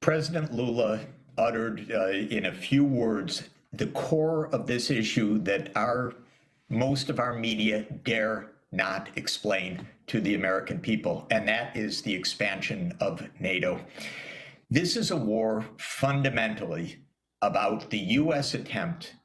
President Lula uttered in a few words the core of this issue that most of our media dare not explain to the American people, and that is the expansion of NATO. This is a war fundamentally about the U.S. attempt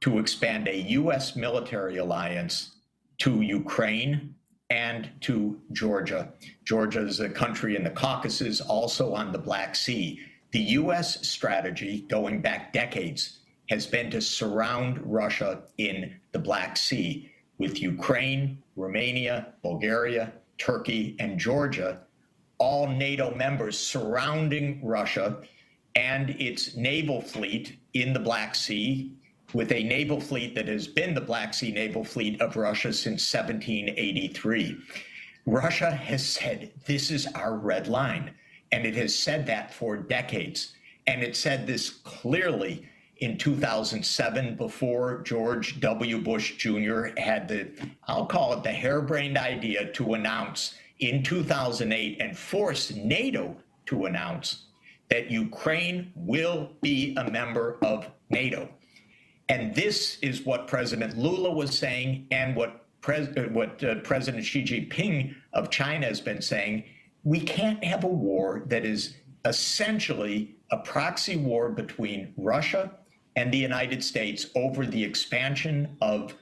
to expand a U.S. military alliance to Ukraine and to Georgia. Georgia is a country in the Caucasus, also on the Black Sea. The U.S. strategy, going back decades, has been to surround Russia in the Black Sea, with Ukraine, Romania, Bulgaria, Turkey, and Georgia, all NATO members surrounding Russia and its naval fleet in the Black Sea, with a naval fleet that has been the Black Sea naval fleet of Russia since 1783. Russia has said, this is our red line, and it has said that for decades. And it said this clearly in 2007, before George W. Bush Jr. had I'll call it the harebrained idea to announce in 2008 and force NATO to announce that Ukraine will be a member of NATO. And this is what President Lula was saying and what President Xi Jinping of China has been saying. We can't have a war that is essentially a proxy war between Russia and the United States over the expansion of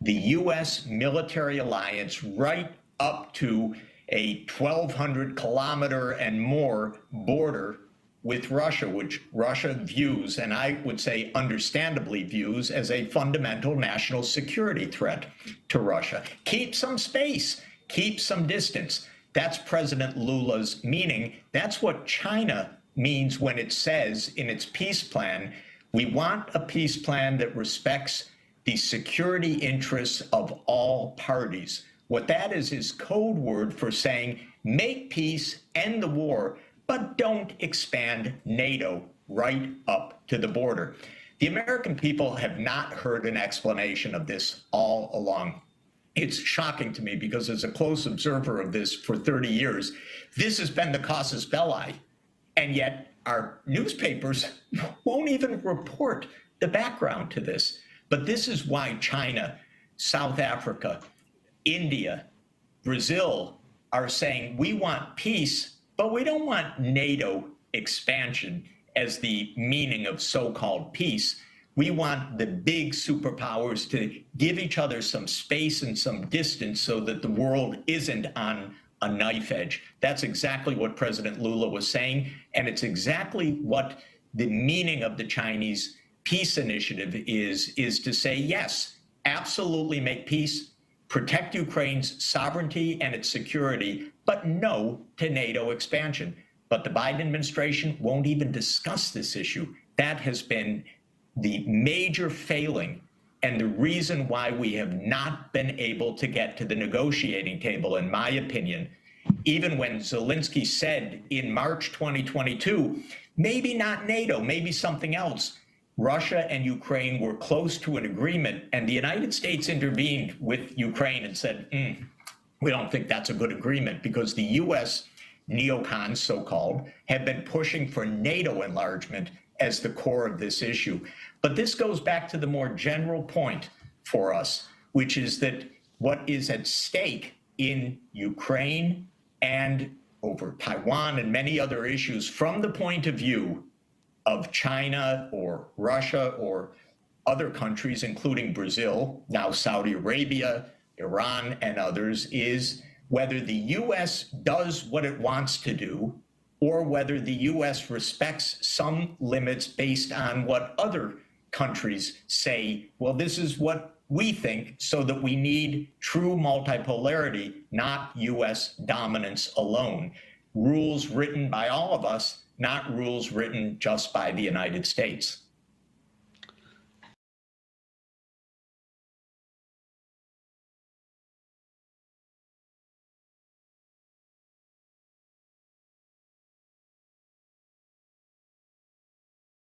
the U.S. military alliance right up to a 1,200 kilometer and more border with Russia, which Russia views, and I would say understandably views, as a fundamental national security threat to Russia. Keep some space, keep some distance. That's President Lula's meaning. That's what China means when it says in its peace plan, we want a peace plan that respects the security interests of all parties. What that is code word for saying, make peace, end the war, but don't expand NATO right up to the border. The American people have not heard an explanation of this all along. It's shocking to me because as a close observer of this for 30 years, this has been the casus belli, and yet our newspapers won't even report the background to this. But this is why China, South Africa, India, Brazil are saying we want peace, but we don't want NATO expansion as the meaning of so-called peace. We want the big superpowers to give each other some space and some distance so that the world isn't on a knife edge. That's exactly what President Lula was saying, and it's exactly what the meaning of the Chinese peace initiative is to say, yes, absolutely make peace, protect Ukraine's sovereignty and its security, but no to NATO expansion. But the Biden administration won't even discuss this issue. That has been the major failing and the reason why we have not been able to get to the negotiating table, in my opinion. Even when Zelensky said in March 2022, maybe not NATO, maybe something else, Russia and Ukraine were close to an agreement, and the United States intervened with Ukraine and said, we don't think that's a good agreement, because the U.S. neocons, so-called, have been pushing for NATO enlargement as the core of this issue. But this goes back to the more general point for us, which is that what is at stake in Ukraine and over Taiwan and many other issues from the point of view of China or Russia or other countries, including Brazil, now Saudi Arabia, Iran, and others, is whether the U.S. does what it wants to do or whether the U.S. respects some limits based on what other countries say, well, this is what we think, so that we need true multipolarity, not U.S. dominance alone. Rules written by all of us, not rules written just by the United States.